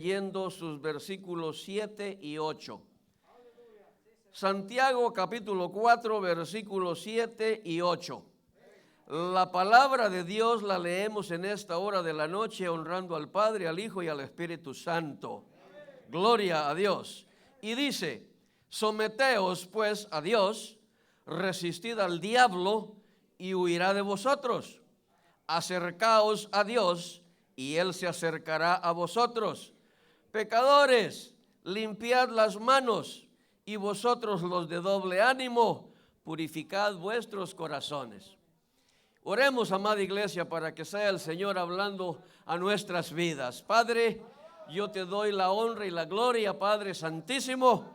leyendo sus versículos 7 y 8. Santiago capítulo 4, versículos 7 y 8. La palabra de Dios la leemos en esta hora de la noche, honrando al Padre, al Hijo y al Espíritu Santo. Gloria a Dios. Y dice: someteos pues a Dios, resistid al diablo y huirá de vosotros. Acercaos a Dios y Él se acercará a vosotros. Pecadores, limpiad las manos, y vosotros los de doble ánimo, purificad vuestros corazones. Oremos, amada iglesia, para que sea el Señor hablando a nuestras vidas. Padre, yo te doy la honra y la gloria, Padre Santísimo.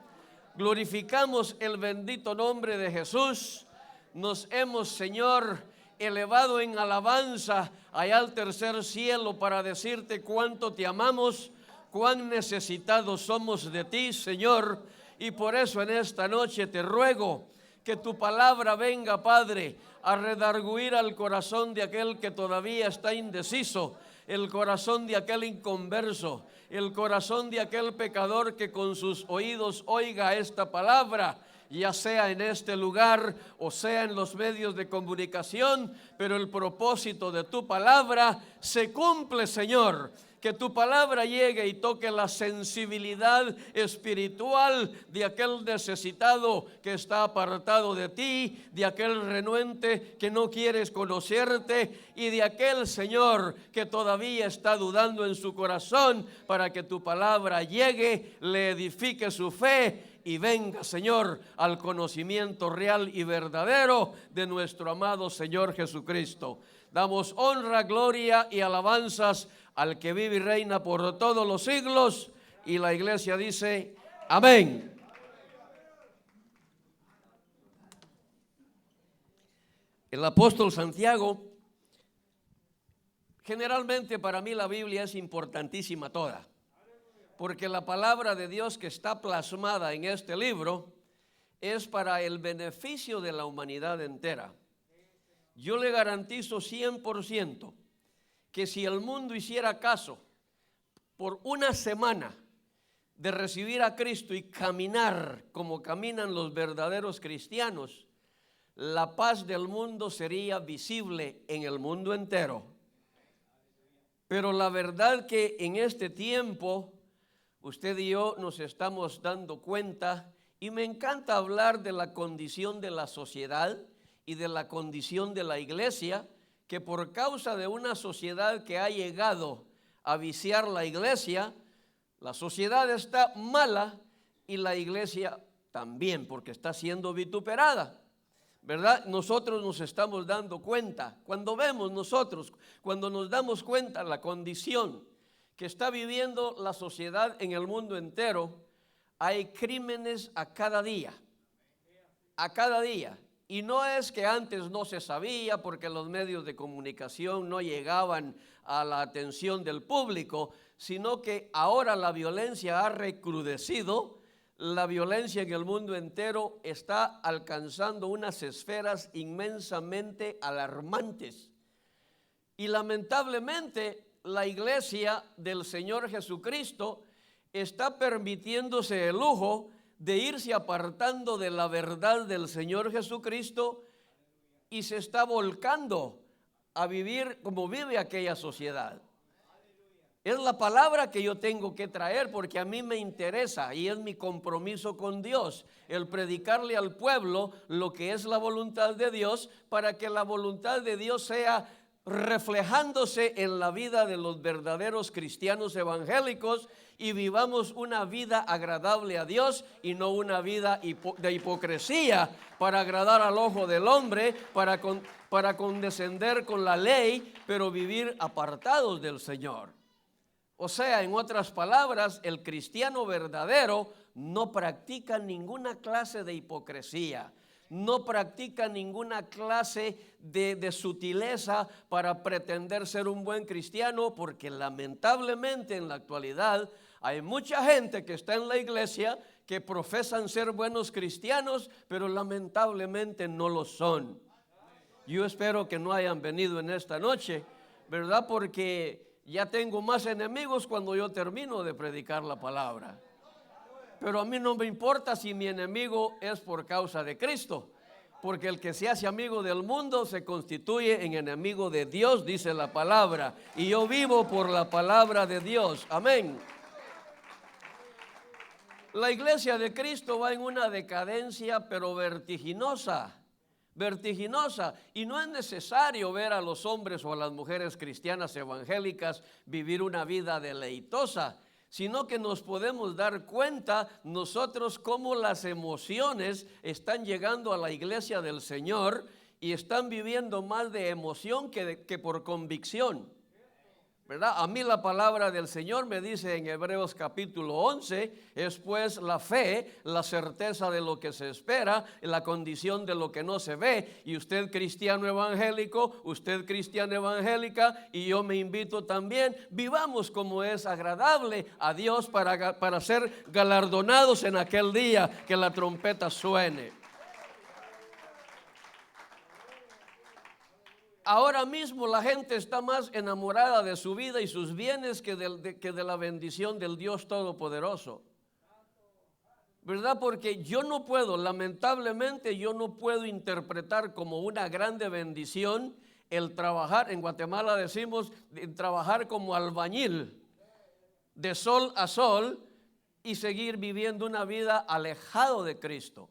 Glorificamos el bendito nombre de Jesús. Nos hemos, Señor, elevado en alabanza allá al tercer cielo para decirte cuánto te amamos, cuán necesitados somos de ti, Señor. Y por eso en esta noche te ruego que tu palabra venga, Padre, a redarguir al corazón de aquel que todavía está indeciso, el corazón de aquel inconverso, el corazón de aquel pecador que con sus oídos oiga esta palabra, ya sea en este lugar o sea en los medios de comunicación, pero el propósito de tu palabra se cumple, Señor. Que tu palabra llegue y toque la sensibilidad espiritual de aquel necesitado que está apartado de ti, de aquel renuente que no quieres conocerte y de aquel, Señor, que todavía está dudando en su corazón, para que tu palabra llegue, le edifique su fe y venga, Señor, al conocimiento real y verdadero de nuestro amado Señor Jesucristo. Damos honra, gloria y alabanzas al que vive y reina por todos los siglos, y la iglesia dice amén. El apóstol Santiago, generalmente para mí la Biblia es importantísima toda, porque la palabra de Dios que está plasmada en este libro es para el beneficio de la humanidad entera. Yo le garantizo 100% que si el mundo hiciera caso por una semana de recibir a Cristo y caminar como caminan los verdaderos cristianos, la paz del mundo sería visible en el mundo entero. Pero la verdad que en este tiempo usted y yo nos estamos dando cuenta, y me encanta hablar de la condición de la sociedad y de la condición de la iglesia, que por causa de una sociedad que ha llegado a viciar la iglesia, la sociedad está mala y la iglesia también, porque está siendo vituperada, ¿verdad? Nosotros nos estamos dando cuenta, cuando nos damos cuenta la condición que está viviendo la sociedad en el mundo entero. Hay crímenes a cada día. Y no es que antes no se sabía porque los medios de comunicación no llegaban a la atención del público, sino que ahora la violencia ha recrudecido. La violencia en el mundo entero está alcanzando unas esferas inmensamente alarmantes. Y lamentablemente la iglesia del Señor Jesucristo está permitiéndose el lujo de irse apartando de la verdad del Señor Jesucristo y se está volcando a vivir como vive aquella sociedad. Es la palabra que yo tengo que traer porque a mí me interesa y es mi compromiso con Dios, el predicarle al pueblo lo que es la voluntad de Dios, para que la voluntad de Dios sea reflejándose en la vida de los verdaderos cristianos evangélicos y vivamos una vida agradable a Dios y no una vida de hipocresía para agradar al ojo del hombre, para condescender con la ley, pero vivir apartados del Señor. O sea, en otras palabras, el cristiano verdadero no practica ninguna clase de hipocresía, no practica ninguna clase de sutileza para pretender ser un buen cristiano, porque lamentablemente en la actualidad hay mucha gente que está en la iglesia que profesan ser buenos cristianos, pero lamentablemente no lo son. Yo espero que no hayan venido en esta noche, ¿verdad? Porque Ya tengo más enemigos cuando yo termino de predicar la palabra. Pero a mí no me importa si mi enemigo es por causa de Cristo, porque el que se hace amigo del mundo se constituye en enemigo de Dios, dice la palabra. Y yo vivo por la palabra de Dios. Amén. La iglesia de Cristo va en una decadencia, pero vertiginosa. Y no es necesario ver a los hombres o a las mujeres cristianas evangélicas vivir una vida deleitosa, sino que nos podemos dar cuenta nosotros cómo las emociones están llegando a la iglesia del Señor y están viviendo más de emoción que por convicción, ¿verdad? A mí la palabra del Señor me dice en Hebreos capítulo 11, es pues la fe, la certeza de lo que se espera, la condición de lo que no se ve. Y usted cristiano evangélico, usted cristiana evangélica, y yo me invito también, vivamos como es agradable a Dios para ser galardonados en aquel día que la trompeta suene. Ahora mismo la gente está más enamorada de su vida y sus bienes que de la bendición del Dios Todopoderoso, ¿verdad? Porque yo no puedo, lamentablemente yo no puedo interpretar como una grande bendición el trabajar, en Guatemala decimos, trabajar como albañil, de sol a sol, y seguir viviendo una vida alejado de Cristo.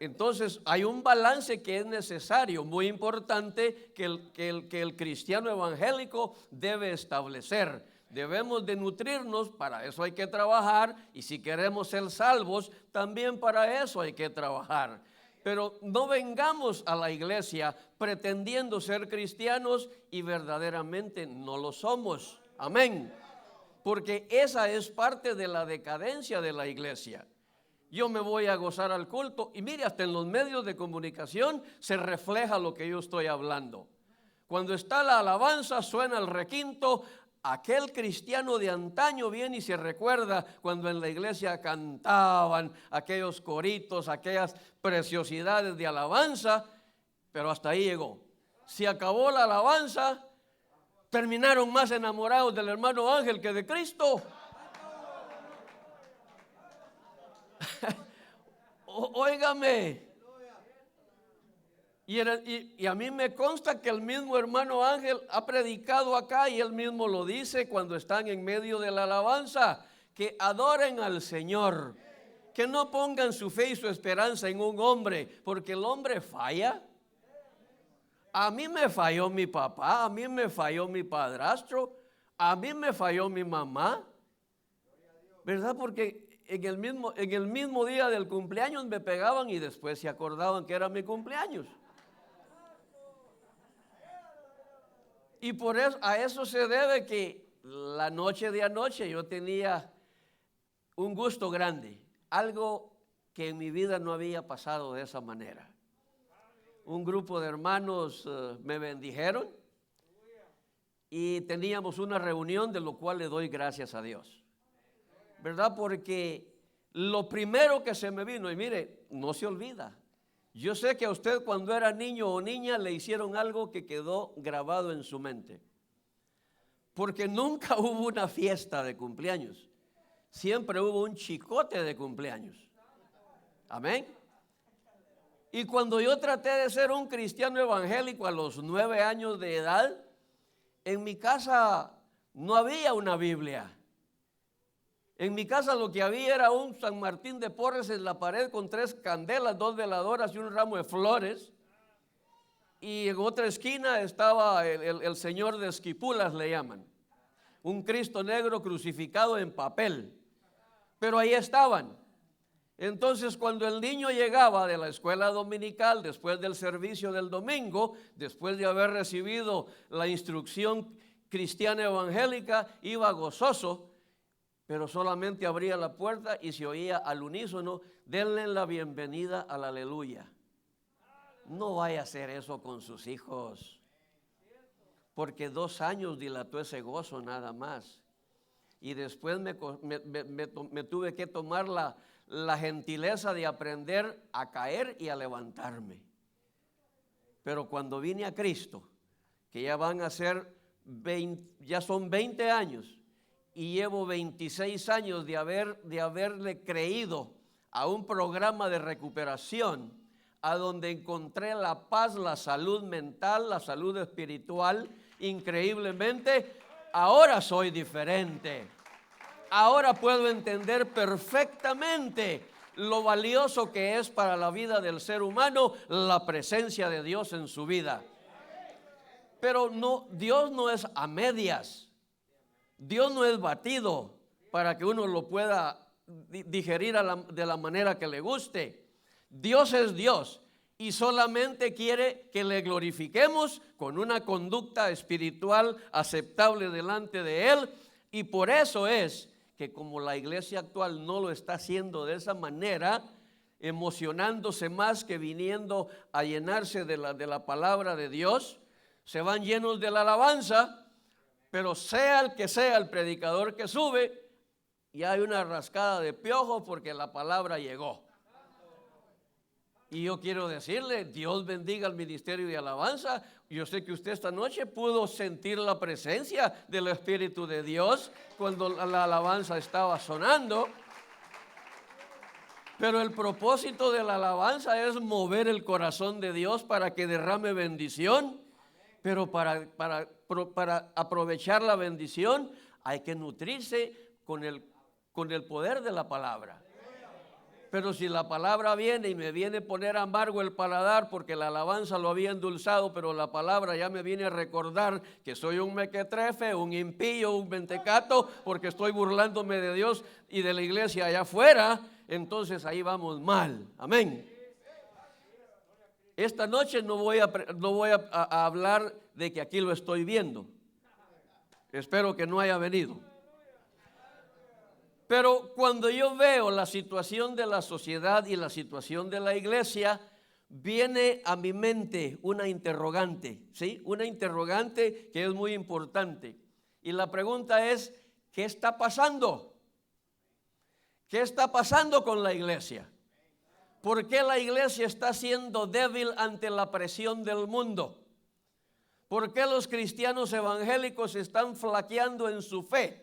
Entonces hay un balance que es necesario, muy importante, que el cristiano evangélico debe establecer. Debemos de nutrirnos, para eso hay que trabajar, y si queremos ser salvos, también para eso hay que trabajar. Pero no vengamos a la iglesia pretendiendo ser cristianos y verdaderamente no lo somos. Amén. Porque esa es parte de la decadencia de la iglesia. Yo me voy a gozar al culto y mire, hasta en los medios de comunicación se refleja lo que yo estoy hablando. Cuando está la alabanza, suena el requinto, aquel cristiano de antaño viene y se recuerda cuando en la iglesia cantaban aquellos coritos, aquellas preciosidades de alabanza, pero hasta ahí llegó. Se acabó la alabanza, terminaron más enamorados del hermano Ángel que de Cristo. Óigame, y a mí me consta que el mismo hermano Ángel ha predicado acá y él mismo lo dice cuando están en medio de la alabanza, que adoren al Señor, que no pongan su fe y su esperanza en un hombre, porque el hombre falla. A mí me falló mi papá, a mí me falló mi padrastro, a mí me falló mi mamá, ¿verdad? Porque en el mismo día del cumpleaños me pegaban y después se acordaban que era mi cumpleaños. Y por eso, a eso se debe que la noche de anoche yo tenía un gusto grande, algo que en mi vida no había pasado de esa manera. Un grupo de hermanos me bendijeron y teníamos una reunión, de lo cual le doy gracias a Dios. ¿Verdad? Porque lo primero que se me vino, y mire, no se olvida. Yo sé que a usted cuando era niño o niña le hicieron algo que quedó grabado en su mente. Porque nunca hubo una fiesta de cumpleaños. Siempre hubo un chicote de cumpleaños. Amén. Y cuando yo traté de ser un cristiano evangélico a los 9 años de edad, en mi casa no había una Biblia. En mi casa lo que había era un San Martín de Porres en la pared con 3 candelas, 2 veladoras y un ramo de flores. Y en otra esquina estaba el Señor de Esquipulas, le llaman. Un Cristo negro crucificado en papel. Pero ahí estaban. Entonces cuando el niño llegaba de la escuela dominical, después del servicio del domingo, después de haber recibido la instrucción cristiana evangélica, iba gozoso. Pero solamente abría la puerta y se oía al unísono, denle la bienvenida al aleluya. No vaya a hacer eso con sus hijos, porque 2 años dilató ese gozo nada más. Y después me tuve que tomar la gentileza de aprender a caer y a levantarme. Pero cuando vine a Cristo, que ya van a ser ya son 20 años y llevo 26 años de haberle creído a un programa de recuperación a donde encontré la paz, la salud mental, la salud espiritual. Increíblemente, ahora soy diferente. Ahora puedo entender perfectamente lo valioso que es para la vida del ser humano la presencia de Dios en su vida. Pero no, Dios no es a medias. Dios no es batido para que uno lo pueda digerir de la manera que le guste. Dios es Dios y solamente quiere que le glorifiquemos con una conducta espiritual aceptable delante de Él. Y por eso es que como la iglesia actual no lo está haciendo de esa manera, emocionándose más que viniendo a llenarse de la palabra de Dios, se van llenos de la alabanza, pero sea el que sea el predicador que sube, y hay una rascada de piojo porque la palabra llegó. Y yo quiero decirle, Dios bendiga el ministerio de alabanza. Yo sé que usted esta noche pudo sentir la presencia del Espíritu de Dios cuando la alabanza estaba sonando. Pero el propósito de la alabanza es mover el corazón de Dios para que derrame bendición. Pero para aprovechar la bendición hay que nutrirse con el poder de la palabra. Pero si la palabra viene y me viene a poner amargo el paladar porque la alabanza lo había endulzado, pero la palabra ya me viene a recordar que soy un mequetrefe, un impío, un mentecato, porque estoy burlándome de Dios y de la iglesia allá afuera, entonces ahí vamos mal. Amén. Esta noche no voy a hablar de que aquí lo estoy viendo. Espero que no haya venido. Pero cuando yo veo la situación de la sociedad y la situación de la iglesia, viene a mi mente una interrogante, ¿sí? Una interrogante que es muy importante. Y la pregunta es, ¿qué está pasando? ¿Qué está pasando con la iglesia? ¿Por qué la iglesia está siendo débil ante la presión del mundo? ¿Por qué los cristianos evangélicos están flaqueando en su fe?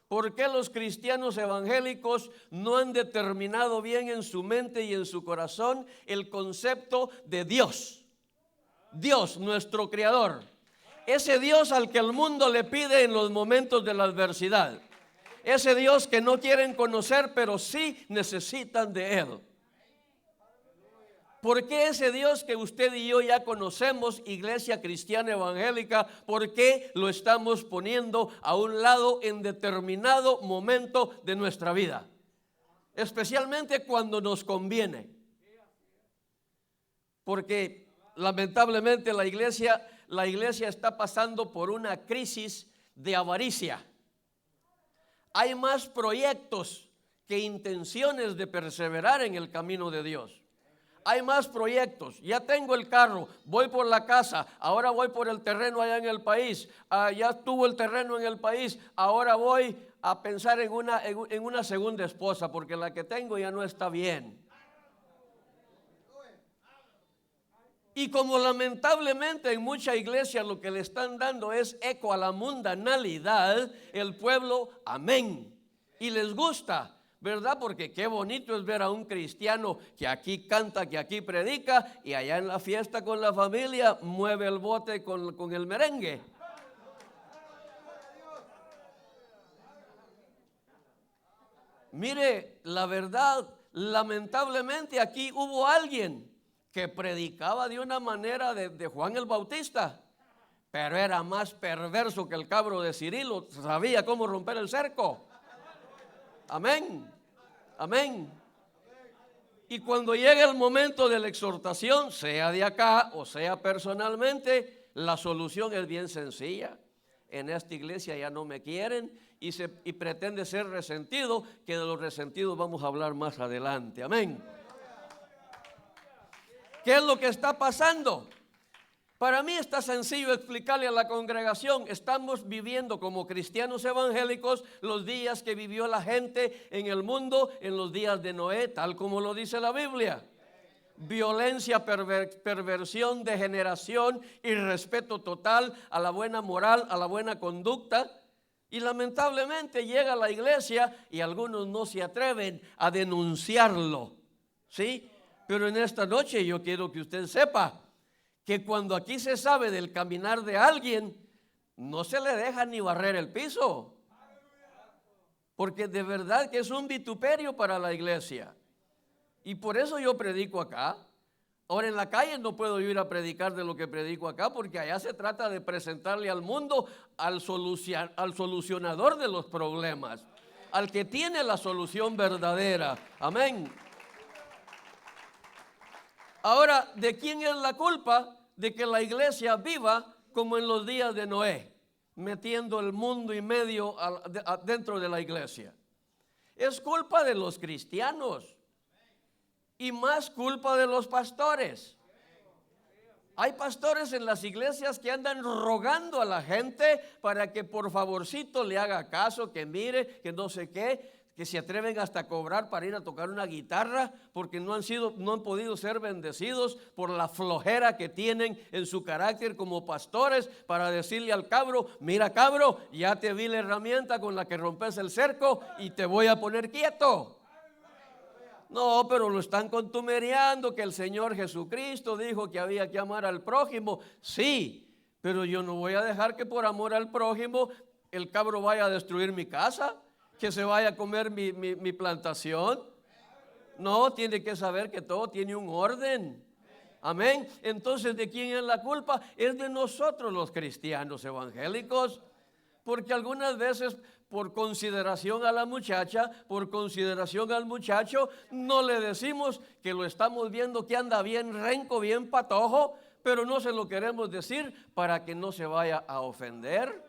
¿Por qué los cristianos evangélicos no han determinado bien en su mente y en su corazón el concepto de Dios? Dios, nuestro creador. Ese Dios al que el mundo le pide en los momentos de la adversidad. Ese Dios que no quieren conocer, pero sí necesitan de Él. ¿Por qué ese Dios que usted y yo ya conocemos, iglesia cristiana evangélica, por qué lo estamos poniendo a un lado en determinado momento de nuestra vida? Especialmente cuando nos conviene. Porque lamentablemente la iglesia está pasando por una crisis de avaricia. Hay más proyectos que intenciones de perseverar en el camino de Dios. Hay más proyectos. Ya tengo el carro, voy por la casa, ahora voy por el terreno allá en el país. Ya tuvo el terreno en el país, ahora voy a pensar en una segunda esposa porque la que tengo ya no está bien. Y como lamentablemente en mucha iglesia lo que le están dando es eco a la mundanalidad, el pueblo, amén, y les gusta, ¿verdad? Porque qué bonito es ver a un cristiano que aquí canta, que aquí predica y allá en la fiesta con la familia mueve el bote con el merengue. Mire, la verdad, lamentablemente aquí hubo alguien que predicaba de una manera de Juan el Bautista, pero era más perverso que el cabro de Cirilo, sabía cómo romper el cerco. Amén, amén. Y cuando llega el momento de la exhortación, sea de acá o sea personalmente, la solución es bien sencilla. En esta iglesia ya no me quieren y pretende ser resentido, que de los resentidos vamos a hablar más adelante. Amén. ¿Qué es lo que está pasando? Para mí está sencillo explicarle a la congregación. Estamos viviendo como cristianos evangélicos los días que vivió la gente en el mundo en los días de Noé, tal como lo dice la Biblia. violencia, perversión, degeneración, irrespeto total a la buena moral, a la buena conducta. Y lamentablemente llega a la iglesia y algunos no se atreven a denunciarlo, ¿sí? Pero en esta noche yo quiero que usted sepa que cuando aquí se sabe del caminar de alguien, no se le deja ni barrer el piso, porque de verdad que es un vituperio para la iglesia. Y por eso yo predico acá. Ahora en la calle no puedo ir a predicar de lo que predico acá, porque allá se trata de presentarle al mundo al solucionador de los problemas, al que tiene la solución verdadera. Amén. Ahora, ¿de quién es la culpa de que la iglesia viva como en los días de Noé, metiendo el mundo y medio dentro de la iglesia? Es culpa de los cristianos. Y más culpa de los pastores. Hay pastores en las iglesias que andan rogando a la gente para que por favorcito le haga caso, que mire, que no sé qué, que se atreven hasta a cobrar para ir a tocar una guitarra porque no han podido ser bendecidos por la flojera que tienen en su carácter como pastores, para decirle al cabro: mira, cabro, ya te vi la herramienta con la que rompes el cerco y te voy a poner quieto. No, pero lo están contumereando, que el Señor Jesucristo dijo que había que amar al prójimo. Sí, pero yo no voy a dejar que por amor al prójimo el cabro vaya a destruir mi casa, que se vaya a comer mi plantación. No, tiene que saber que todo tiene un orden. Amén. Entonces, ¿de quién es la culpa? Es de nosotros los cristianos evangélicos, porque algunas veces, por consideración a la muchacha, por consideración al muchacho, no le decimos que lo estamos viendo que anda bien renco, bien patojo, pero no se lo queremos decir para que no se vaya a ofender.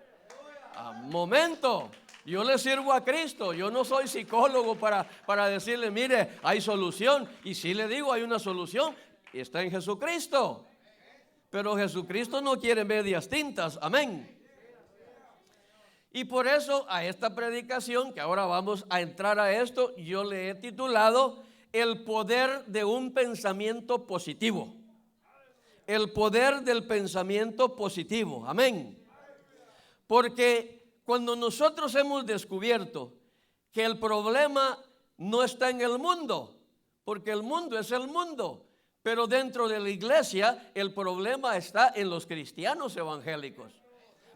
Momento, yo le sirvo a Cristo, yo no soy psicólogo para decirle: mire, hay solución. Y si le digo, hay una solución, está en Jesucristo. Pero Jesucristo no quiere medias tintas, amén. Y por eso a esta predicación, que ahora vamos a entrar a esto, yo le he titulado: el poder de un pensamiento positivo. El poder del pensamiento positivo, amén. Porque cuando nosotros hemos descubierto que el problema no está en el mundo, porque el mundo es el mundo, pero dentro de la iglesia el problema está en los cristianos evangélicos.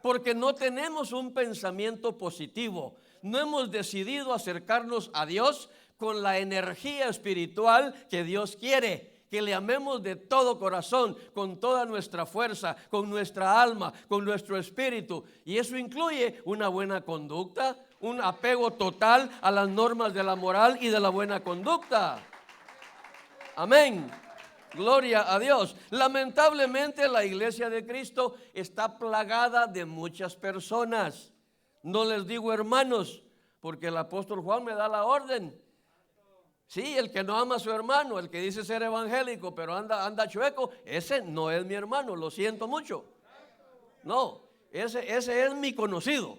Porque no tenemos un pensamiento positivo, no hemos decidido acercarnos a Dios con la energía espiritual que Dios quiere, que le amemos de todo corazón, con toda nuestra fuerza, con nuestra alma, con nuestro espíritu. Y eso incluye una buena conducta, un apego total a las normas de la moral y de la buena conducta. Amén. Gloria a Dios. Lamentablemente la iglesia de Cristo está plagada de muchas personas. No les digo hermanos, porque el apóstol Juan me da la orden. Sí, el que no ama a su hermano, el que dice ser evangélico pero anda chueco, ese no es mi hermano, lo siento mucho. No, ese es mi conocido,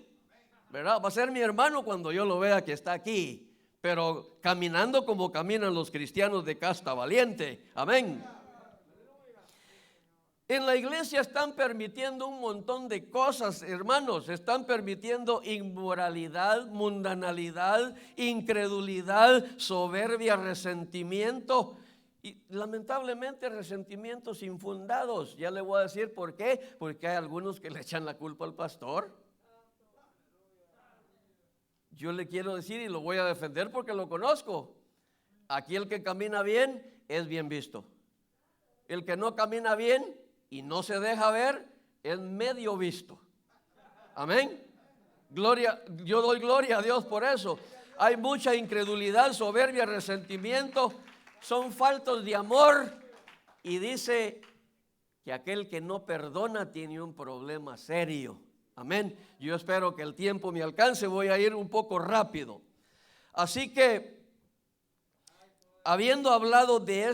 ¿verdad? Va a ser mi hermano cuando yo lo vea que está aquí, pero caminando como caminan los cristianos de casta valiente. Amén. En la iglesia están permitiendo un montón de cosas, hermanos. Están permitiendo inmoralidad, mundanalidad, incredulidad, soberbia, resentimiento. Y lamentablemente resentimientos infundados. Ya le voy a decir por qué. Porque hay algunos que le echan la culpa al pastor. Yo le quiero decir y lo voy a defender porque lo conozco. Aquí el que camina bien es bien visto. El que no camina bien y no se deja ver es medio visto. Amén. Gloria, yo doy gloria a Dios por eso. Hay mucha incredulidad, soberbia, resentimiento, son faltos de amor. Y dice que aquel que no perdona tiene un problema serio. Amén. Yo espero que el tiempo me alcance, voy a ir un poco rápido. Así que, habiendo hablado de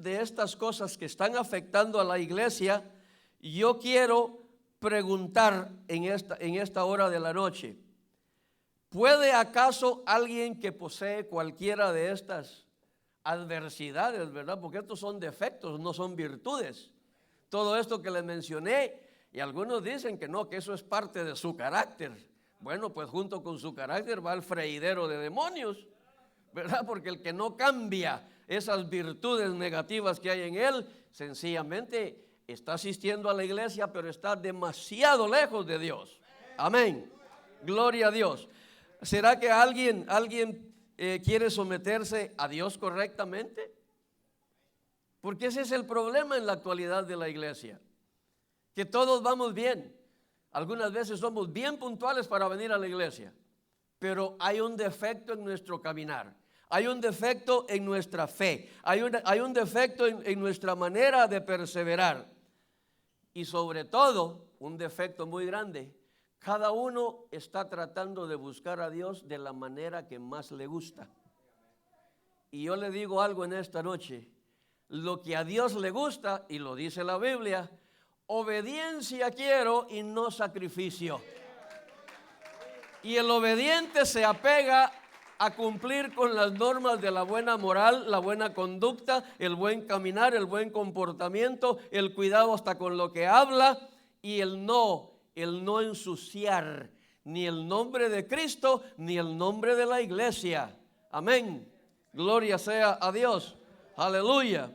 estas cosas que están afectando a la iglesia, yo quiero preguntar en esta hora de la noche: ¿puede acaso alguien que posee cualquiera de estas adversidades, ¿verdad? Porque estos son defectos, no son virtudes. Todo esto que les mencioné, y algunos dicen que no, que eso es parte de su carácter. Bueno, pues junto con su carácter va el freidero de demonios, ¿verdad? Porque el que no cambia esas virtudes negativas que hay en él, sencillamente está asistiendo a la iglesia, pero está demasiado lejos de Dios. Amén. Gloria a Dios. ¿Será que alguien quiere someterse a Dios correctamente? Porque ese es el problema en la actualidad de la iglesia, que todos vamos bien. Algunas veces somos bien puntuales para venir a la iglesia, pero hay un defecto en nuestro caminar, hay un defecto en nuestra fe, hay un defecto en nuestra manera de perseverar, y sobre todo un defecto muy grande. Cada uno está tratando de buscar a Dios de la manera que más le gusta. Y yo le digo algo en esta noche: lo que a Dios le gusta, y lo dice la Biblia, obediencia quiero y no sacrificio. Y el obediente se apega a cumplir con las normas de la buena moral, la buena conducta, el buen caminar, el buen comportamiento, el cuidado hasta con lo que habla, y el no ensuciar ni el nombre de Cristo ni el nombre de la iglesia. Amén. Gloria sea a Dios. Aleluya.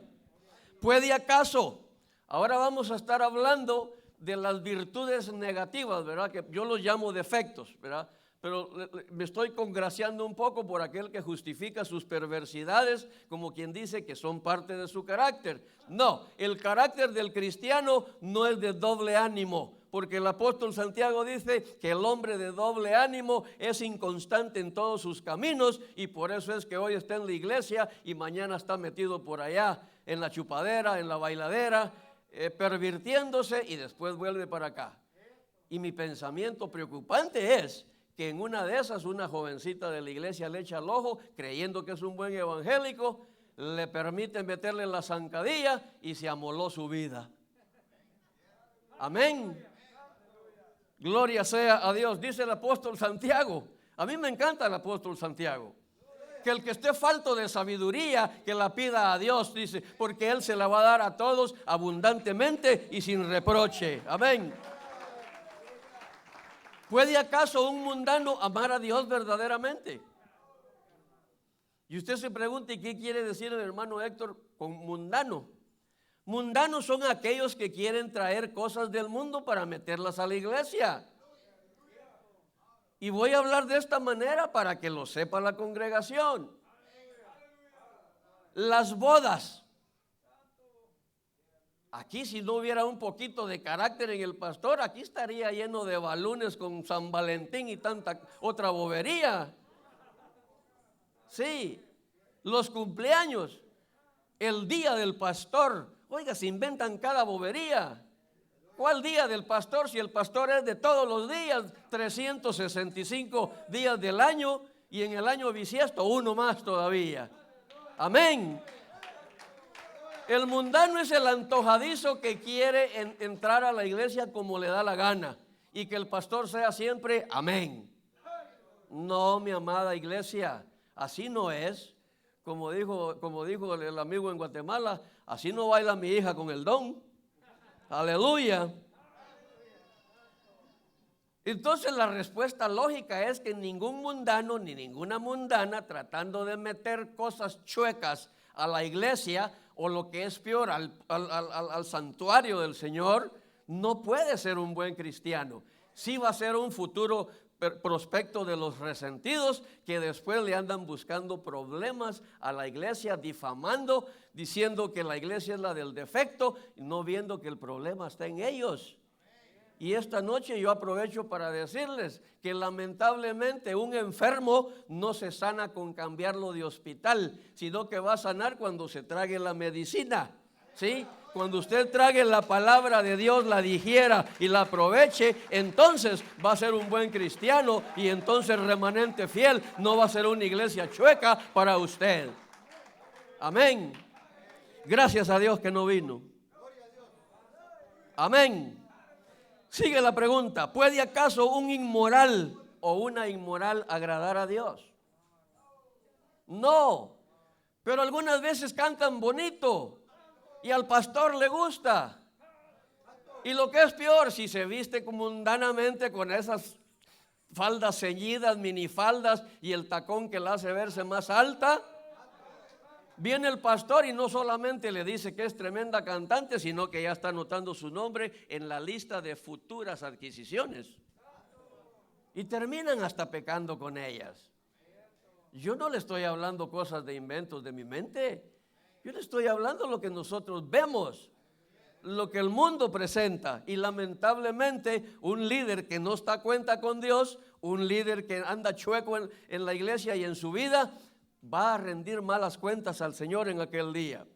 ¿Puede acaso? Ahora vamos a estar hablando de las virtudes negativas, ¿verdad? Que yo los llamo defectos, ¿verdad? Pero me estoy congraciando un poco por aquel que justifica sus perversidades como quien dice que son parte de su carácter. No, el carácter del cristiano no es de doble ánimo, porque el apóstol Santiago dice que el hombre de doble ánimo es inconstante en todos sus caminos, y por eso es que hoy está en la iglesia y mañana está metido por allá en la chupadera, en la bailadera, pervirtiéndose, y después vuelve para acá. Y mi pensamiento preocupante es que en una de esas una jovencita de la iglesia le echa el ojo creyendo que es un buen evangélico, le permiten meterle la zancadilla y se amoló su vida. Amén. Gloria sea a Dios. Dice el apóstol Santiago, a mí me encanta el apóstol Santiago, que el que esté falto de sabiduría, que la pida a Dios, dice, porque Él se la va a dar a todos abundantemente y sin reproche. Amén. ¿Puede acaso un mundano amar a Dios verdaderamente? Y usted se pregunta, ¿y qué quiere decir el hermano Héctor con mundano? Mundanos son aquellos que quieren traer cosas del mundo para meterlas a la iglesia. Y voy a hablar de esta manera para que lo sepa la congregación. Las bodas. Aquí, si no hubiera un poquito de carácter en el pastor, aquí estaría lleno de balones con San Valentín y tanta otra bobería. Sí, los cumpleaños, el día del pastor. Oiga, se inventan cada bobería. ¿Cuál día del pastor? Si el pastor es de todos los días, 365 días del año, y en el año bisiesto uno más todavía. Amén. El mundano es el antojadizo que quiere entrar a la iglesia como le da la gana y que el pastor sea siempre amén. No, mi amada iglesia, así no es. Como dijo el amigo en Guatemala, así no baila mi hija con el don. Aleluya. Entonces la respuesta lógica es que ningún mundano ni ninguna mundana, tratando de meter cosas chuecas a la iglesia, o lo que es peor, al santuario del Señor, no puede ser un buen cristiano. Sí va a ser un futuro prospecto de los resentidos que después le andan buscando problemas a la iglesia, difamando, diciendo que la iglesia es la del defecto, no viendo que el problema está en ellos. Y esta noche yo aprovecho para decirles que lamentablemente un enfermo no se sana con cambiarlo de hospital, sino que va a sanar cuando se trague la medicina, ¿sí? Cuando usted trague la palabra de Dios, la digiera y la aproveche, entonces va a ser un buen cristiano, y entonces remanente fiel, no va a ser una iglesia chueca para usted. Amén. Gracias a Dios que no vino. Amén. Sigue la pregunta, ¿puede acaso un inmoral o una inmoral agradar a Dios? No, Pero algunas veces cantan bonito y al pastor le gusta. Y lo que es peor, si se viste mundanamente con esas faldas ceñidas, minifaldas y el tacón que la hace verse más alta, viene el pastor y no solamente le dice que es tremenda cantante, sino que ya está anotando su nombre en la lista de futuras adquisiciones. Y terminan hasta pecando con ellas. Yo no le estoy hablando cosas de inventos de mi mente. Yo le estoy hablando lo que nosotros vemos, lo que el mundo presenta. Y lamentablemente un líder que no está a cuenta con Dios, un líder que anda chueco en la iglesia y en su vida, va a rendir malas cuentas al Señor en aquel día.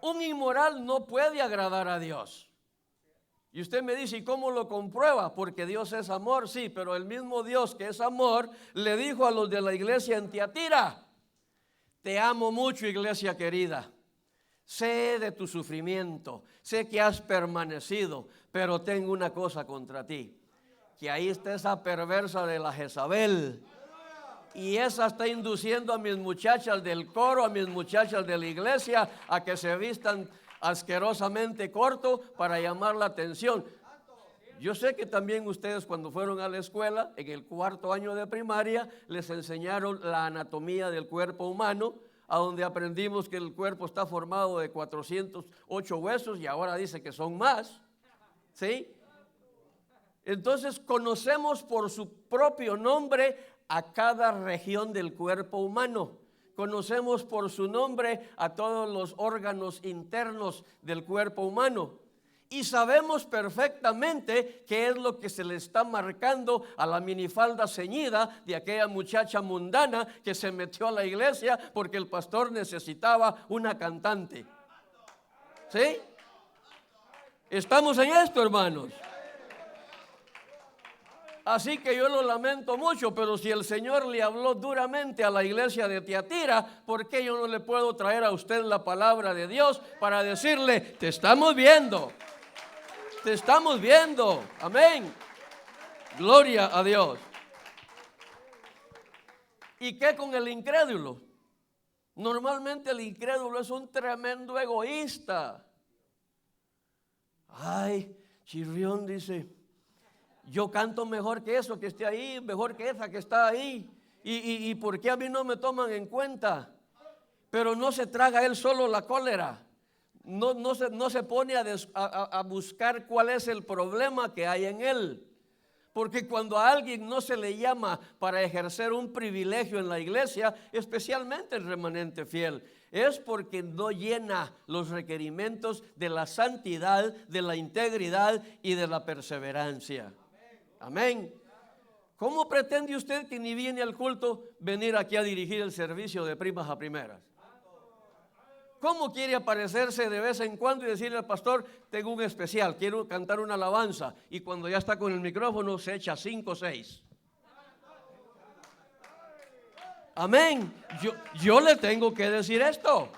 Un inmoral no puede agradar a Dios. Y usted me dice, ¿y cómo lo comprueba? Porque Dios es amor, sí, pero el mismo Dios que es amor le dijo a los de la iglesia en Tiatira: te amo mucho, iglesia querida, sé de tu sufrimiento, sé que has permanecido, pero tengo una cosa contra ti, que ahí está esa perversa de la Jezabel, y esa está induciendo a mis muchachas del coro, a mis muchachas de la iglesia, a que se vistan asquerosamente corto para llamar la atención. Yo sé que también ustedes, cuando fueron a la escuela, en el 4º año de primaria, les enseñaron la anatomía del cuerpo humano, a donde aprendimos que el cuerpo está formado de 408 huesos y ahora dice que son más, ¿sí? Entonces conocemos por su propio nombre a cada región del cuerpo humano. Conocemos por su nombre a todos los órganos internos del cuerpo humano. Y sabemos perfectamente qué es lo que se le está marcando a la minifalda ceñida de aquella muchacha mundana que se metió a la iglesia porque el pastor necesitaba una cantante. ¿Sí? ¿Estamos en esto, hermanos? Así que yo lo lamento mucho, pero si el Señor le habló duramente a la iglesia de Tiatira, ¿por qué yo no le puedo traer a usted la palabra de Dios para decirle: te estamos viendo, te estamos viendo? Amén. Gloria a Dios. ¿Y qué con el incrédulo? Normalmente el incrédulo es un tremendo egoísta. Ay, chirrión, dice: yo canto mejor que eso que esté ahí, mejor que esa que está ahí. ¿Y por qué a mí no me toman en cuenta? Pero no se traga él solo la cólera. No se pone a buscar cuál es el problema que hay en él. Porque cuando a alguien no se le llama para ejercer un privilegio en la iglesia, especialmente el remanente fiel, es porque no llena los requerimientos de la santidad, de la integridad y de la perseverancia. Amén. ¿Cómo pretende usted, que ni viene al culto, venir aquí a dirigir el servicio de primas a primeras? ¿Cómo quiere aparecerse de vez en cuando y decirle al pastor: tengo un especial, quiero cantar una alabanza? Y cuando ya está con el micrófono se echa 5 o 6. Amén. Yo le tengo que decir esto.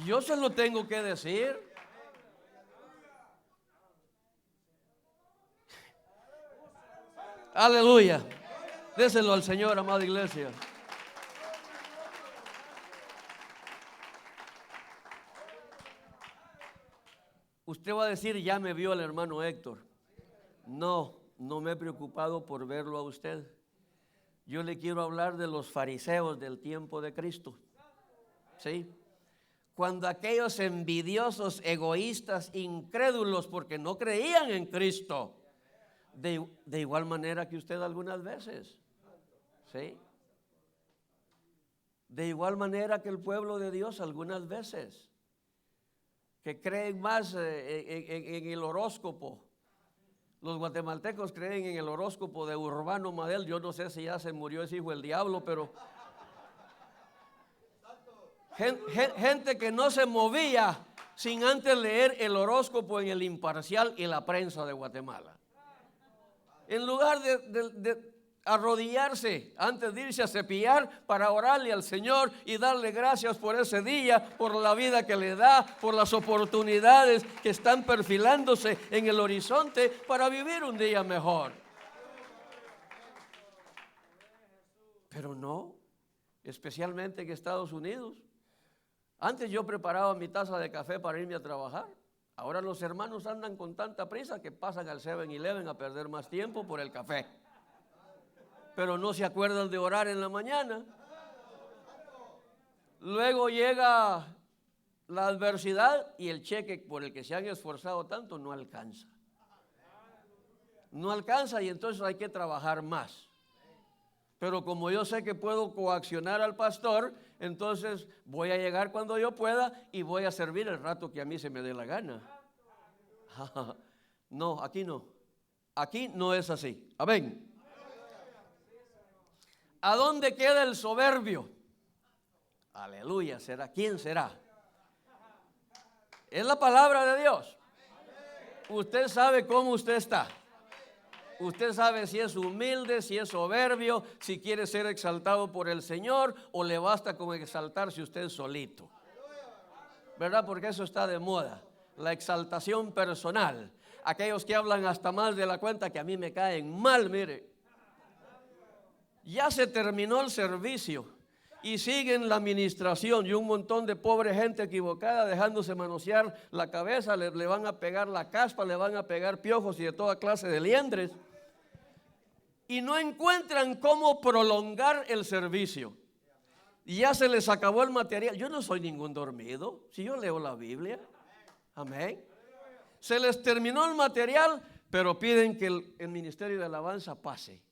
Yo se lo tengo que decir. Aleluya. Déselo al Señor, amada iglesia. Usted va a decir: ya me vio el hermano Héctor. No me he preocupado por verlo a usted. Yo le quiero hablar de los fariseos del tiempo de Cristo. ¿Sí? Cuando aquellos envidiosos, egoístas, incrédulos, porque no creían en Cristo, de igual manera que usted algunas veces, ¿sí? De igual manera que el pueblo de Dios algunas veces, que creen más en el horóscopo. Los guatemaltecos creen en el horóscopo de Urbano Madel. Yo no sé si ya se murió ese hijo del diablo, pero gente que no se movía sin antes leer el horóscopo en el Imparcial y la prensa de Guatemala. En lugar de arrodillarse antes de irse a cepillar para orarle al Señor y darle gracias por ese día, por la vida que le da, por las oportunidades que están perfilándose en el horizonte para vivir un día mejor. Pero no, especialmente en Estados Unidos. Antes yo preparaba mi taza de café para irme a trabajar. Ahora los hermanos andan con tanta prisa que pasan al 7-Eleven a perder más tiempo por el café. Pero no se acuerdan de orar en la mañana. Luego llega la adversidad y el cheque por el que se han esforzado tanto no alcanza. No alcanza y entonces hay que trabajar más. Pero como yo sé que puedo coaccionar al pastor, entonces voy a llegar cuando yo pueda y voy a servir el rato que a mí se me dé la gana. No, aquí no. Aquí no es así. Amén. ¿A dónde queda el soberbio? Aleluya, ¿será? ¿Quién será? Es la palabra de Dios. Usted sabe cómo usted está. Usted sabe si es humilde, si es soberbio, si quiere ser exaltado por el Señor o le basta con exaltarse usted solito. ¿Verdad? Porque eso está de moda. La exaltación personal. Aquellos que hablan hasta más de la cuenta que a mí me caen mal, mire. Ya se terminó el servicio y siguen la administración y un montón de pobre gente equivocada dejándose manosear la cabeza, le van a pegar la caspa, le van a pegar piojos y de toda clase de liendres. Y no encuentran cómo prolongar el servicio. Y ya se les acabó el material. Yo no soy ningún dormido, si yo leo la Biblia. Amén. Se les terminó el material, pero piden que el ministerio de alabanza pase,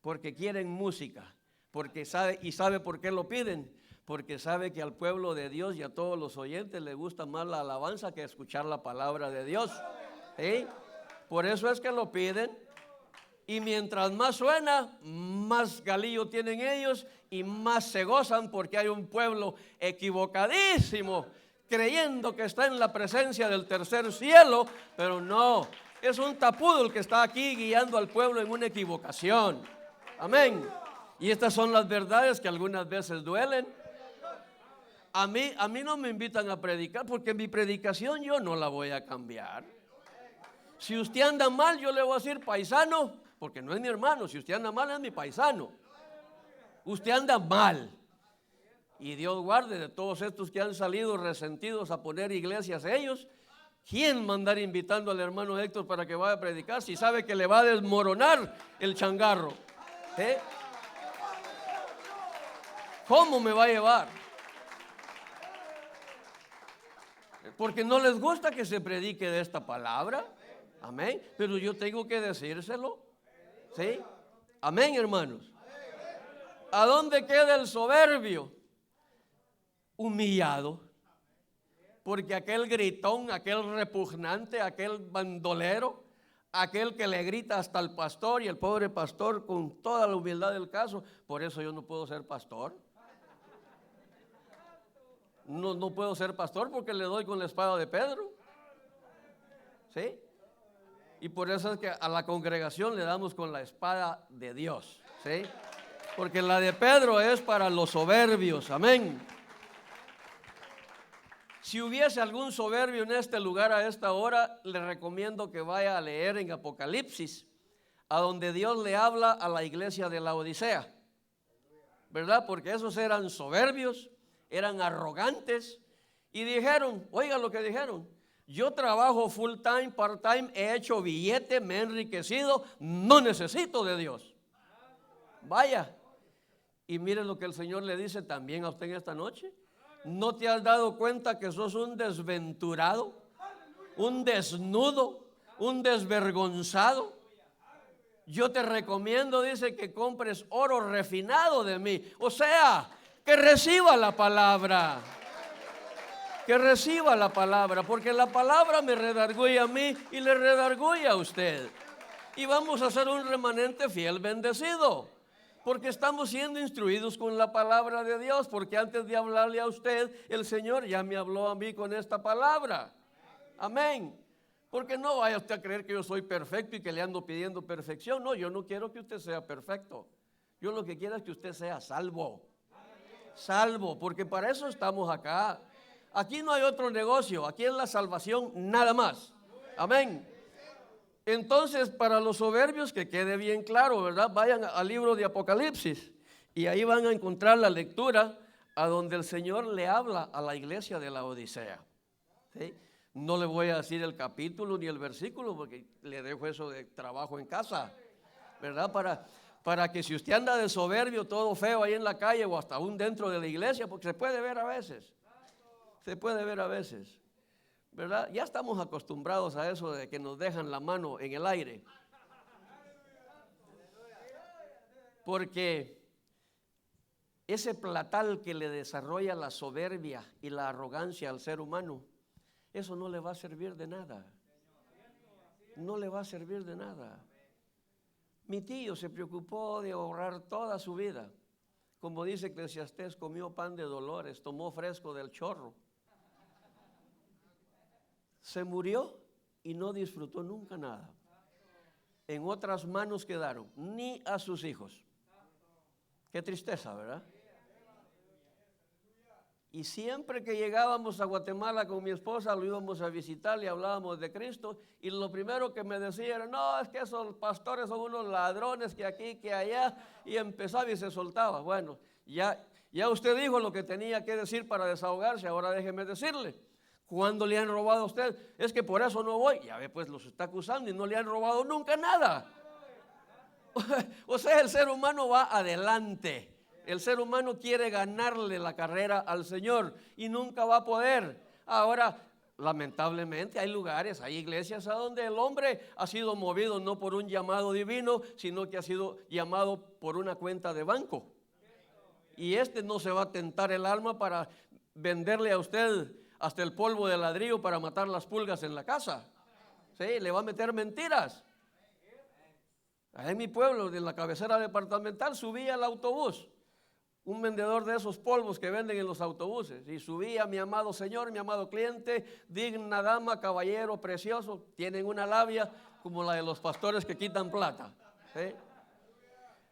porque quieren música, porque sabe por qué lo piden, porque sabe que al pueblo de Dios y a todos los oyentes les gusta más la alabanza que escuchar la palabra de Dios. ¿Sí? Por eso es que lo piden. Y mientras más suena, más galillo tienen ellos y más se gozan porque hay un pueblo equivocadísimo creyendo que está en la presencia del tercer cielo, pero no, es un tapudo el que está aquí guiando al pueblo en una equivocación. Amén. Y estas son las verdades que algunas veces duelen. A mí no me invitan a predicar porque mi predicación yo no la voy a cambiar. Si usted anda mal, yo le voy a decir paisano, porque no es mi hermano. Si usted anda mal, es mi paisano. Usted anda mal. Y Dios guarde de todos estos que han salido resentidos a poner iglesias ellos. ¿Quién mandar invitando al hermano Héctor para que vaya a predicar si sabe que le va a desmoronar el changarro? ¿Eh? ¿Cómo me va a llevar? Porque no les gusta que se predique de esta palabra. Amén. Pero yo tengo que decírselo. ¿Sí? Amén, hermanos. ¿A dónde queda el soberbio? Humillado. Porque aquel gritón, aquel repugnante, aquel bandolero, aquel que le grita hasta al pastor y el pobre pastor con toda la humildad del caso, por eso yo no puedo ser pastor. No puedo ser pastor porque le doy con la espada de Pedro. ¿Sí? Y por eso es que a la congregación le damos con la espada de Dios. ¿Sí? Porque la de Pedro es para los soberbios. Amén. Si hubiese algún soberbio en este lugar a esta hora, le recomiendo que vaya a leer en Apocalipsis, a donde Dios le habla a la iglesia de la Odisea. ¿Verdad? Porque esos eran soberbios, eran arrogantes y dijeron, oiga lo que dijeron, yo trabajo full time, part time, he hecho billete, me he enriquecido, no necesito de Dios. Vaya, y miren lo que el Señor le dice también a usted en esta noche. ¿No te has dado cuenta que sos un desventurado, un desnudo, un desvergonzado? Yo te recomiendo, dice, que compres oro refinado de mí. O sea, que reciba la palabra. Que reciba la palabra, porque la palabra me redarguye a mí y le redarguye a usted. Y vamos a ser un remanente fiel bendecido, porque estamos siendo instruidos con la palabra de Dios, porque antes de hablarle a usted, el Señor ya me habló a mí con esta palabra. Amén. Porque no vaya usted a creer que yo soy perfecto y que le ando pidiendo perfección. No, yo no quiero que usted sea perfecto. Yo lo que quiero es que usted sea salvo. Salvo, porque para eso estamos acá. Aquí no hay otro negocio, aquí es la salvación nada más. Amén. Entonces, para los soberbios, que quede bien claro, ¿verdad? Vayan al libro de Apocalipsis Y ahí van a encontrar la lectura a donde el Señor le habla a la iglesia de la Odisea. ¿Sí? No le voy a decir el capítulo ni el versículo porque le dejo eso de trabajo en casa, ¿verdad? Para que si usted anda de soberbio, todo feo ahí en la calle o hasta aún dentro de la iglesia, porque se puede ver a veces, ¿verdad? Ya estamos acostumbrados a eso de que nos dejan la mano en el aire. Porque ese platal que le desarrolla la soberbia y la arrogancia al ser humano, eso no le va a servir de nada. No le va a servir de nada. Mi tío se preocupó de ahorrar toda su vida. Como dice Eclesiastés, comió pan de dolores, tomó fresco del chorro. Se murió y no disfrutó nunca nada. En otras manos quedaron, ni a sus hijos. Qué tristeza, ¿verdad? Y siempre que llegábamos a Guatemala con mi esposa, lo íbamos a visitar y hablábamos de Cristo. Y lo primero que me decía era, no, es que esos pastores son unos ladrones que aquí, que allá. Y empezaba y se soltaba. Bueno, ya usted dijo lo que tenía que decir para desahogarse. Ahora déjeme decirle, ¿cuándo le han robado a usted? Es que por eso no voy. Ya ve, pues los está acusando y no le han robado nunca nada. O sea, el ser humano va adelante. El ser humano quiere ganarle la carrera al Señor y nunca va a poder. Ahora, lamentablemente hay lugares, hay iglesias a donde el hombre ha sido movido no por un llamado divino, sino que ha sido llamado por una cuenta de banco. Y no se va a tentar el alma para venderle a usted hasta el polvo de ladrillo para matar las pulgas en la casa. Sí, le va a meter mentiras. En mi pueblo, en la cabecera departamental, subía al autobús un vendedor de esos polvos que venden en los autobuses, y subía: mi amado señor, mi amado cliente, digna dama, caballero precioso. Tienen una labia como la de los pastores que quitan plata. ¿Sí?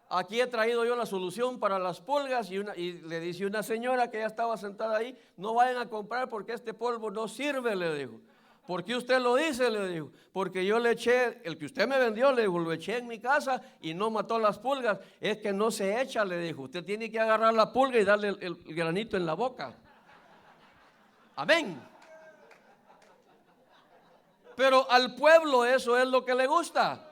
Aquí he traído yo la solución para las pulgas. Y le dice una señora que ya estaba sentada ahí: no vayan a comprar porque este polvo no sirve, le dijo. ¿Por qué usted lo dice? Le dijo. Porque yo le eché, el que usted me vendió, le dijo, lo eché en mi casa y no mató las pulgas. Es que no se echa, le dijo. Usted tiene que agarrar la pulga y darle el granito en la boca. Amén. Pero al pueblo eso es lo que le gusta.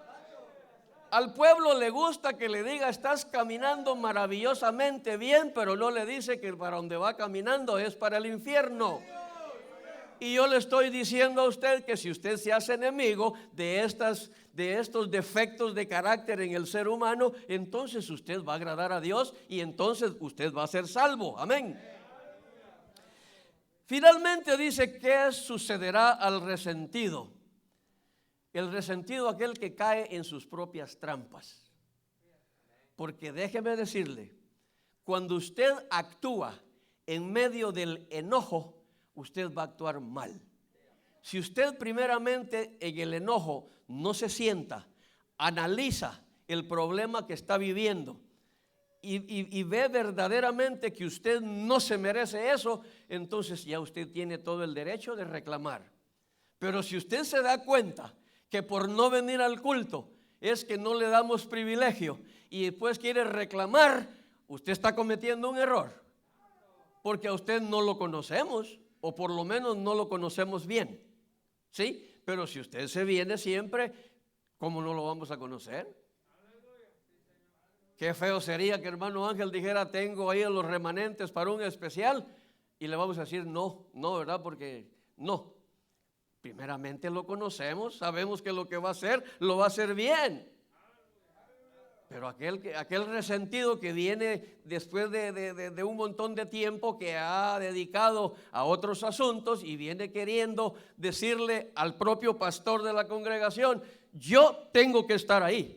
Al pueblo le gusta que le diga: estás caminando maravillosamente bien, pero no le dice que para donde va caminando es para el infierno. Y yo le estoy diciendo a usted que si usted se hace enemigo de estos defectos de carácter en el ser humano, entonces usted va a agradar a Dios y entonces usted va a ser salvo. Amén. Finalmente dice: ¿qué sucederá al resentido? El resentido, aquel que cae en sus propias trampas. Porque déjeme decirle, cuando usted actúa en medio del enojo, usted va a actuar mal. Si usted primeramente en el enojo no se sienta, analiza el problema que está viviendo y ve verdaderamente que usted no se merece eso, entonces ya usted tiene todo el derecho de reclamar. Pero si usted se da cuenta que por no venir al culto es que no le damos privilegio y después quiere reclamar, usted está cometiendo un error, porque a usted no lo conocemos, o por lo menos no lo conocemos bien. ¿Sí? Pero si usted se viene siempre, ¿cómo no lo vamos a conocer? Qué feo sería que hermano Ángel dijera: tengo ahí los remanentes para un especial, y le vamos a decir no, ¿verdad? Porque no. Primeramente lo conocemos, sabemos que lo que va a hacer, lo va a hacer bien. Pero aquel resentido que viene después de un montón de tiempo que ha dedicado a otros asuntos y viene queriendo decirle al propio pastor de la congregación: yo tengo que estar ahí.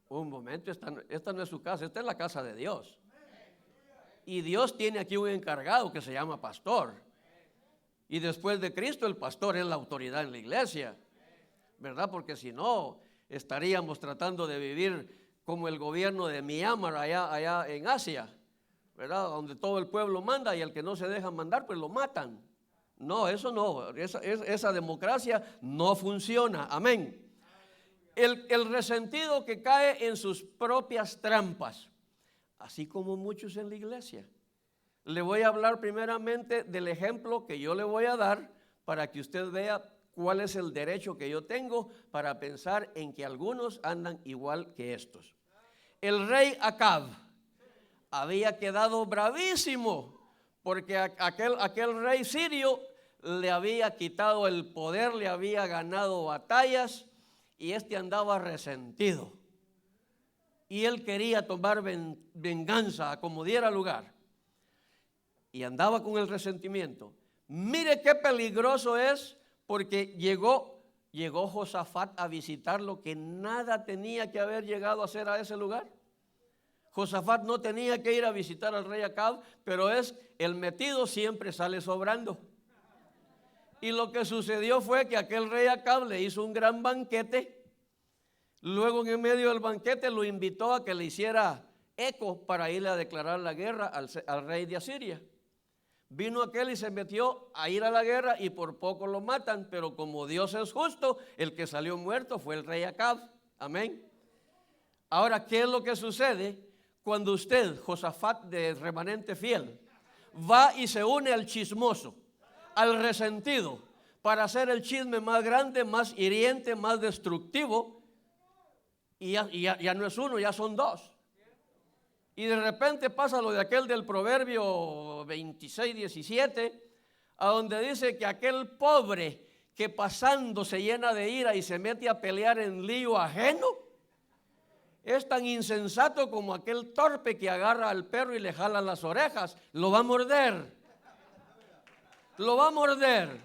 Un momento, esta no es su casa, esta es la casa de Dios. Y Dios tiene aquí un encargado que se llama pastor. Y después de Cristo, el pastor es la autoridad en la iglesia, ¿verdad? Porque si no, estaríamos tratando de vivir como el gobierno de Myanmar allá en Asia, ¿verdad? Donde todo el pueblo manda y el que no se deja mandar, pues lo matan. No, eso no, esa democracia no funciona. Amén. El resentido que cae en sus propias trampas. así como muchos en la iglesia. Le voy a hablar primeramente del ejemplo que yo le voy a dar para que usted vea cuál es el derecho que yo tengo para pensar en que algunos andan igual que estos. El rey Acab había quedado bravísimo porque aquel rey sirio le había quitado el poder, le había ganado batallas y andaba resentido. Y él quería tomar venganza a como diera lugar. Y andaba con el resentimiento. Mire qué peligroso es, porque llegó Josafat a visitarlo, que nada tenía que haber llegado a hacer a ese lugar. Josafat no tenía que ir a visitar al rey Acab, pero el metido siempre sale sobrando. Y lo que sucedió fue que aquel rey Acab le hizo un gran banquete. Luego, en medio del banquete, lo invitó a que le hiciera eco para irle a declarar la guerra al rey de Asiria. Vino aquel y se metió a ir a la guerra y por poco lo matan, pero como Dios es justo, el que salió muerto fue el rey Acab. Amén. Ahora, ¿qué es lo que sucede cuando usted, Josafat de remanente fiel, va y se une al chismoso, al resentido, para hacer el chisme más grande, más hiriente, más destructivo? Y ya no es uno, ya son dos. Y de repente pasa lo de aquel del Proverbio 26, 17, a donde dice que aquel pobre que pasando se llena de ira y se mete a pelear en lío ajeno, es tan insensato como aquel torpe que agarra al perro y le jala las orejas. Lo va a morder. Lo va a morder.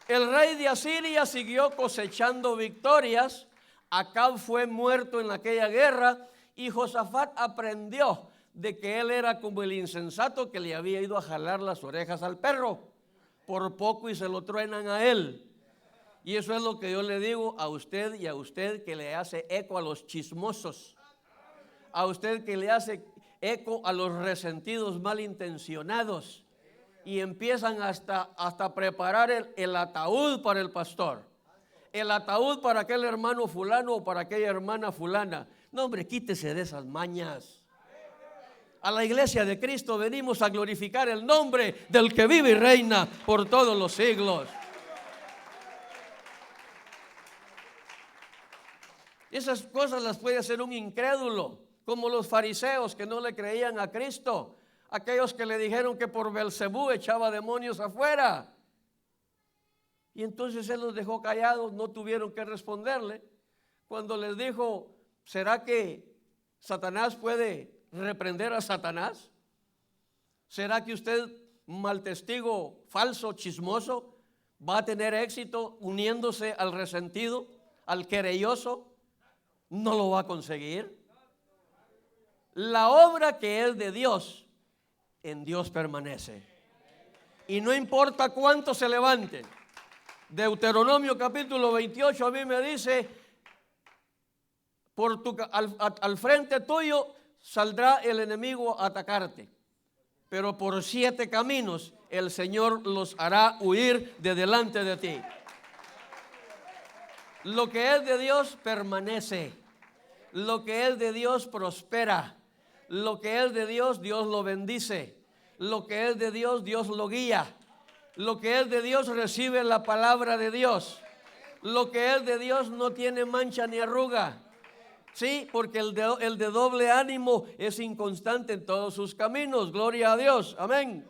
El rey de Asiria siguió cosechando victorias. Acab fue muerto en aquella guerra y Josafat aprendió de que él era como el insensato que le había ido a jalar las orejas al perro. Por poco y se lo truenan a él. Y eso es lo que yo le digo a usted y a usted que le hace eco a los chismosos. A usted que le hace eco a los resentidos malintencionados. Y empiezan hasta preparar el ataúd para el pastor. El ataúd para aquel hermano fulano o para aquella hermana fulana. No, hombre, quítese de esas mañas. A la iglesia de Cristo venimos a glorificar el nombre del que vive y reina por todos los siglos. Esas cosas las puede hacer un incrédulo, como los fariseos que no le creían a Cristo, aquellos que le dijeron que por Belcebú echaba demonios afuera. Y entonces él los dejó callados, no tuvieron que responderle. Cuando les dijo, ¿será que Satanás puede reprender a Satanás? ¿Será que usted, mal testigo, falso, chismoso, va a tener éxito uniéndose al resentido, al querelloso? No lo va a conseguir. La obra que es de Dios, en Dios permanece. Y no importa cuánto se levanten. Deuteronomio capítulo 28 a mí me dice, al frente tuyo saldrá el enemigo a atacarte, pero por 7 caminos el Señor los hará huir de delante de ti. Lo que es de Dios permanece. Lo que es de Dios prospera. Lo que es de Dios, Dios lo bendice. Lo que es de Dios, Dios lo guía. Lo que es de Dios recibe la palabra de Dios. Lo que es de Dios no tiene mancha ni arruga. Sí, porque el de doble ánimo es inconstante en todos sus caminos. Gloria a Dios. Amén.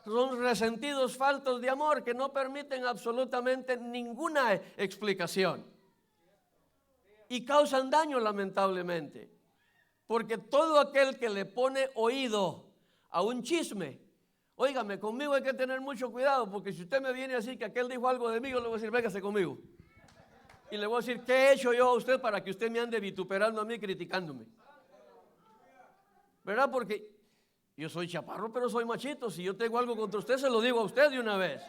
Son resentidos, faltos de amor que no permiten absolutamente ninguna explicación. Y causan daño, lamentablemente. Porque todo aquel que le pone oído a un chisme, óigame, conmigo hay que tener mucho cuidado, porque si usted me viene a decir que aquel dijo algo de mí, yo le voy a decir, véngase conmigo. Y le voy a decir, ¿qué he hecho yo a usted para que usted me ande vituperando a mí, criticándome? ¿Verdad? Porque yo soy chaparro, pero soy machito. Si yo tengo algo contra usted, se lo digo a usted de una vez.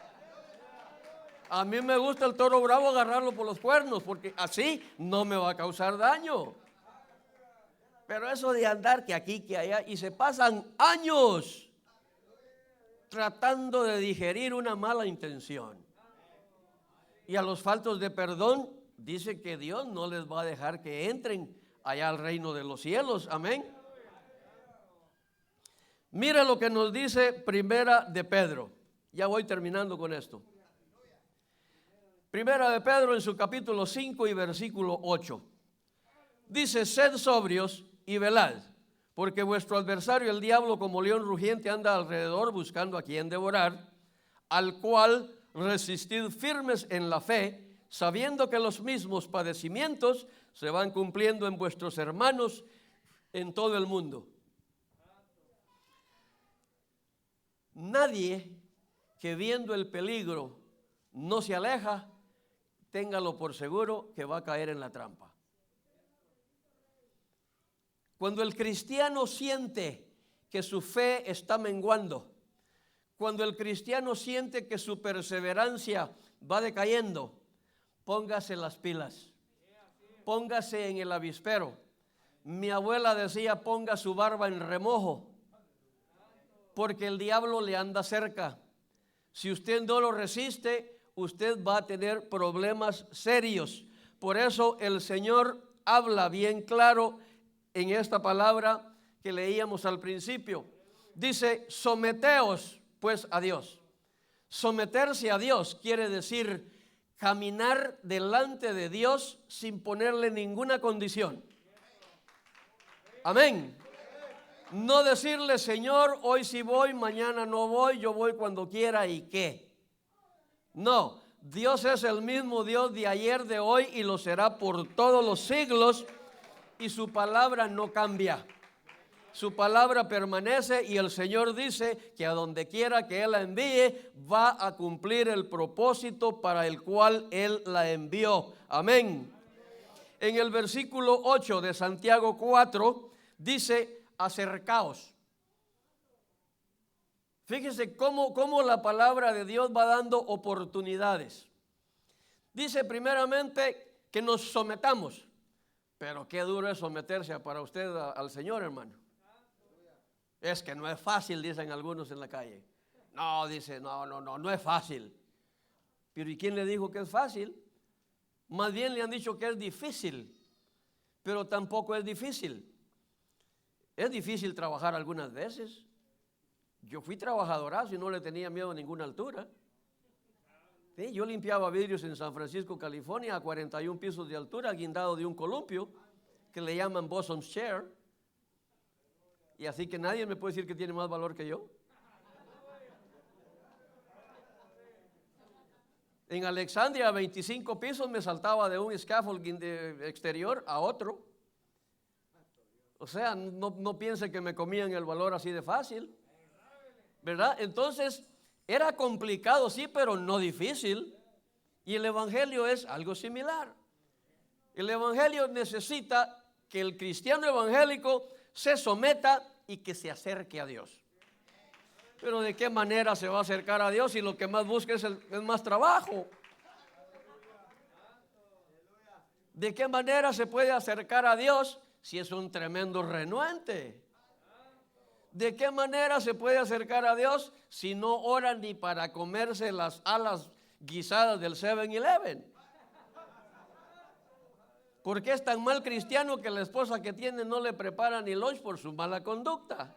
A mí me gusta el toro bravo agarrarlo por los cuernos, porque así no me va a causar daño. Pero eso de andar que aquí, que allá, y se pasan años tratando de digerir una mala intención. Y a los faltos de perdón, dice que Dios no les va a dejar que entren allá al reino de los cielos. Amén. Mira lo que nos dice Primera de Pedro. Ya voy terminando con esto. Primera de Pedro en su capítulo 5 y versículo 8. Dice: sed sobrios y velad, porque vuestro adversario el diablo como león rugiente anda alrededor buscando a quien devorar, al cual resistid firmes en la fe, sabiendo que los mismos padecimientos se van cumpliendo en vuestros hermanos en todo el mundo. Nadie que viendo el peligro no se aleja, téngalo por seguro que va a caer en la trampa. Cuando el cristiano siente que su fe está menguando, cuando el cristiano siente que su perseverancia va decayendo, póngase las pilas, póngase en el avispero. Mi abuela decía: ponga su barba en remojo, porque el diablo le anda cerca. Si usted no lo resiste, usted va a tener problemas serios. Por eso el Señor habla bien claro en esta palabra que leíamos al principio. Dice: someteos pues a Dios. Someterse a Dios quiere decir caminar delante de Dios sin ponerle ninguna condición. Amén. No decirle: Señor, hoy sí voy, mañana no voy, yo voy cuando quiera y qué. No, Dios es el mismo Dios de ayer, de hoy y lo será por todos los siglos, y su palabra no cambia. Su palabra permanece, y el Señor dice que a donde quiera que Él la envíe, va a cumplir el propósito para el cual Él la envió. Amén. En el versículo 8 de Santiago 4 dice: acercaos. Fíjese cómo la palabra de Dios va dando oportunidades. Dice primeramente que nos sometamos. Pero qué duro es someterse para usted al Señor, hermano. Es que no es fácil, dicen algunos en la calle. No, dice, no es fácil. Pero ¿y quién le dijo que es fácil? Más bien le han dicho que es difícil. Pero tampoco es difícil. Es difícil trabajar algunas veces. Yo fui trabajadorazo y no le tenía miedo a ninguna altura. Sí, yo limpiaba vidrios en San Francisco, California, a 41 pisos de altura, guindado de un columpio, que le llaman Bosom's Chair. Y así que nadie me puede decir que tiene más valor que yo. En Alexandria, a 25 pisos, me saltaba de un scaffolding exterior a otro. O sea, no piense que me comían el valor así de fácil, ¿verdad? Entonces, era complicado, sí, pero no difícil. Y el evangelio es algo similar. El evangelio necesita que el cristiano evangélico se someta y que se acerque a Dios. Pero ¿de qué manera se va a acercar a Dios si lo que más busca es más trabajo? ¿De qué manera se puede acercar a Dios si es un tremendo renuente? ¿De qué manera se puede acercar a Dios si no ora ni para comerse las alas guisadas del 7-Eleven? ¿Por qué es tan mal cristiano que la esposa que tiene no le prepara ni lunch por su mala conducta?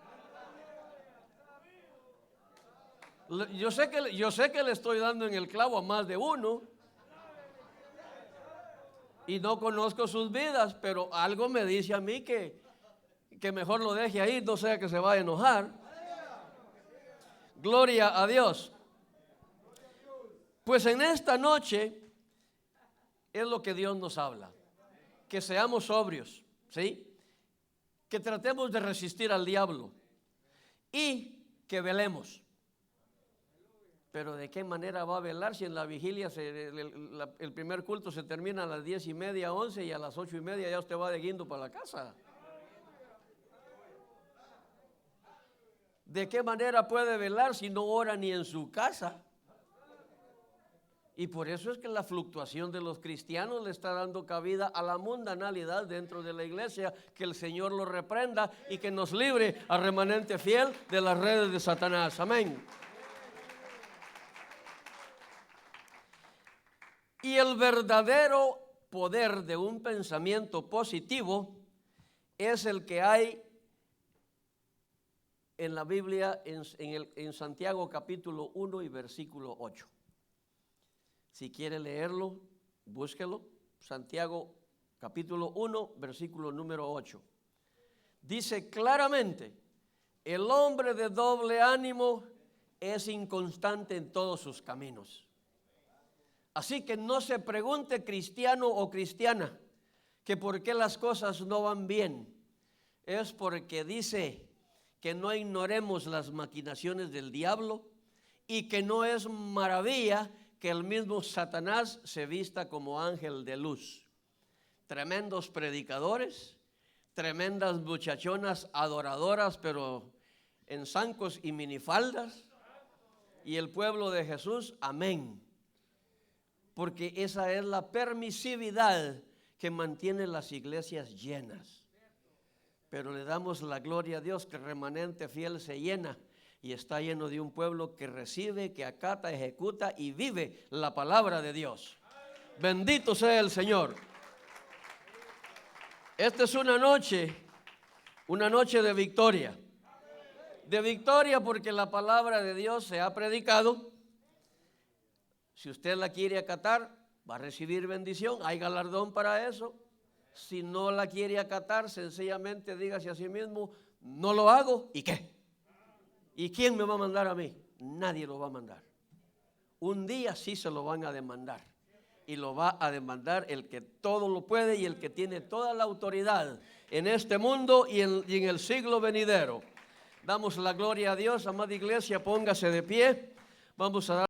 Yo sé que le estoy dando en el clavo a más de uno y no conozco sus vidas, pero algo me dice a mí que mejor lo deje ahí, no sea que se vaya a enojar. Gloria a Dios. Pues en esta noche es lo que Dios nos habla. Que seamos sobrios, ¿sí? Que tratemos de resistir al diablo y que velemos. Pero ¿de qué manera va a velar si en la vigilia el primer culto se termina a las 10:30, 11 y a las 8:30 ya usted va de guindo para la casa? ¿De qué manera puede velar si no ora ni en su casa? Y por eso es que la fluctuación de los cristianos le está dando cabida a la mundanalidad dentro de la iglesia. Que el Señor lo reprenda y que nos libre al remanente fiel de las redes de Satanás. Amén. Y el verdadero poder de un pensamiento positivo es el que hay en la Biblia en Santiago capítulo 1 y versículo 8. Si quiere leerlo, búsquelo. Santiago capítulo 1, versículo número 8. Dice claramente, el hombre de doble ánimo es inconstante en todos sus caminos. Así que no se pregunte, cristiano o cristiana, que por qué las cosas no van bien. Es porque dice que no ignoremos las maquinaciones del diablo y que no es maravilla que el mismo Satanás se vista como ángel de luz. Tremendos predicadores, tremendas muchachonas adoradoras, pero en zancos y minifaldas, y el pueblo de Jesús, amén. Porque esa es la permisividad que mantiene las iglesias llenas. Pero le damos la gloria a Dios que el remanente fiel se llena y está lleno de un pueblo que recibe, que acata, ejecuta y vive la palabra de Dios. Bendito sea el Señor. Esta es una noche de victoria. De victoria porque la palabra de Dios se ha predicado. Si usted la quiere acatar, va a recibir bendición, hay galardón para eso. Si no la quiere acatar, sencillamente dígase a sí mismo, no lo hago, ¿y qué? ¿Y quién me va a mandar a mí? Nadie lo va a mandar. Un día sí se lo van a demandar. Y lo va a demandar el que todo lo puede y el que tiene toda la autoridad en este mundo y en el siglo venidero. Damos la gloria a Dios, amada iglesia, póngase de pie. Vamos a dar